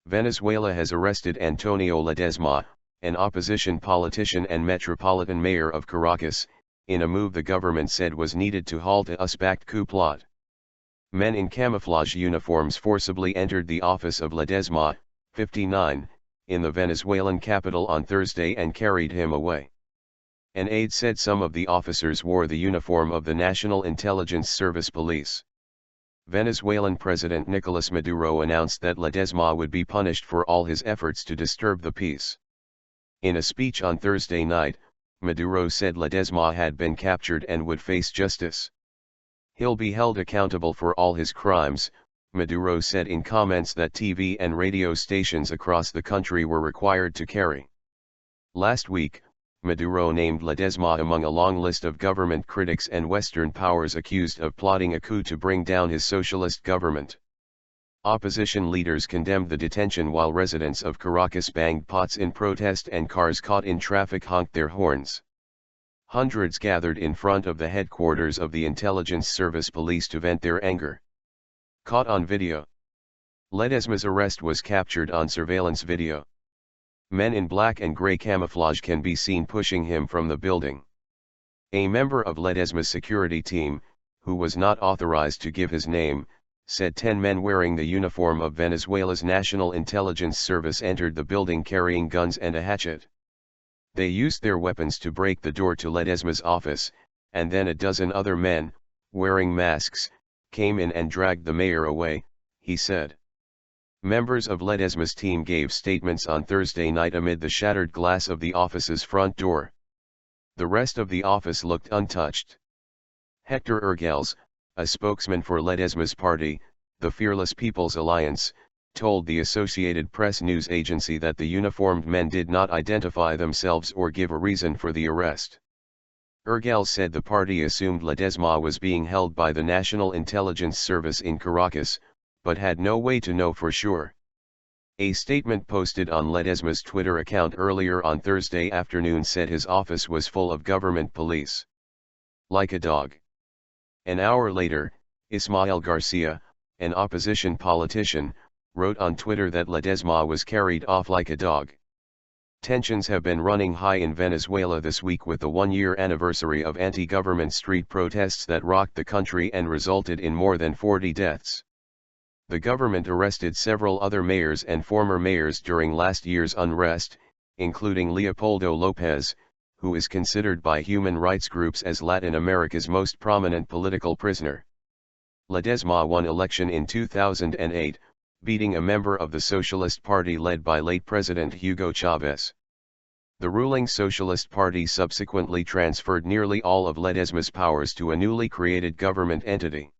Venezuela has arrested Antonio Ledezma, an opposition politician and metropolitan mayor of Caracas, in a move the government said was needed to halt a US-backed coup plot. Men in camouflage uniforms forcibly entered the office of Ledezma, 59, in the Venezuelan capital on Thursday and carried him away. An aide said some of the officers wore the uniform of the National Intelligence Service Police. Venezuelan President Nicolas Maduro announced that Ledezma would be punished for all his efforts to disturb the peace. In a speech on Thursday night, Maduro said Ledezma had been captured and would face justice. He'll be held accountable for all his crimes, Maduro said in comments that TV and radio stations across the country were required to carry. Last week, Maduro named Ledezma among a long list of government critics and Western powers accused of plotting a coup to bring down his socialist government. Opposition leaders condemned the detention while residents of Caracas banged pots in protest and cars caught in traffic honked their horns. Hundreds gathered in front of the headquarters of the Intelligence Service Police to vent their anger. Caught on video. Ledezma's arrest was captured on surveillance video. Men in black and gray camouflage can be seen pushing him from the building. A member of Ledezma's security team, who was not authorized to give his name, said 10 men wearing the uniform of Venezuela's National Intelligence Service entered the building carrying guns and a hatchet. They used their weapons to break the door to Ledezma's office, and then a dozen other men, wearing masks, came in and dragged the mayor away, he said. Members of Ledezma's team gave statements on Thursday night amid the shattered glass of the office's front door. The rest of the office looked untouched. Hector Urgels, a spokesman for Ledezma's party, the Fearless People's Alliance, told the Associated Press news agency that the uniformed men did not identify themselves or give a reason for the arrest. Urgels said the party assumed Ledezma was being held by the National Intelligence Service in Caracas, but had no way to know for sure. A statement posted on Ledezma's Twitter account earlier on Thursday afternoon said his office was full of government police. Like a dog. An hour later, Ismael Garcia, an opposition politician, wrote on Twitter that Ledezma was carried off like a dog. Tensions have been running high in Venezuela this week with the one-year anniversary of anti-government street protests that rocked the country and resulted in more than 40 deaths. The government arrested several other mayors and former mayors during last year's unrest, including Leopoldo Lopez, who is considered by human rights groups as Latin America's most prominent political prisoner. Ledezma won election in 2008, beating a member of the Socialist Party led by late President Hugo Chavez. The ruling Socialist Party subsequently transferred nearly all of Ledezma's powers to a newly created government entity.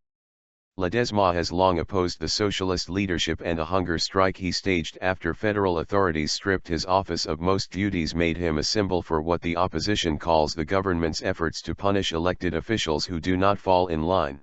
Ledezma has long opposed the socialist leadership, and a hunger strike he staged after federal authorities stripped his office of most duties made him a symbol for what the opposition calls the government's efforts to punish elected officials who do not fall in line.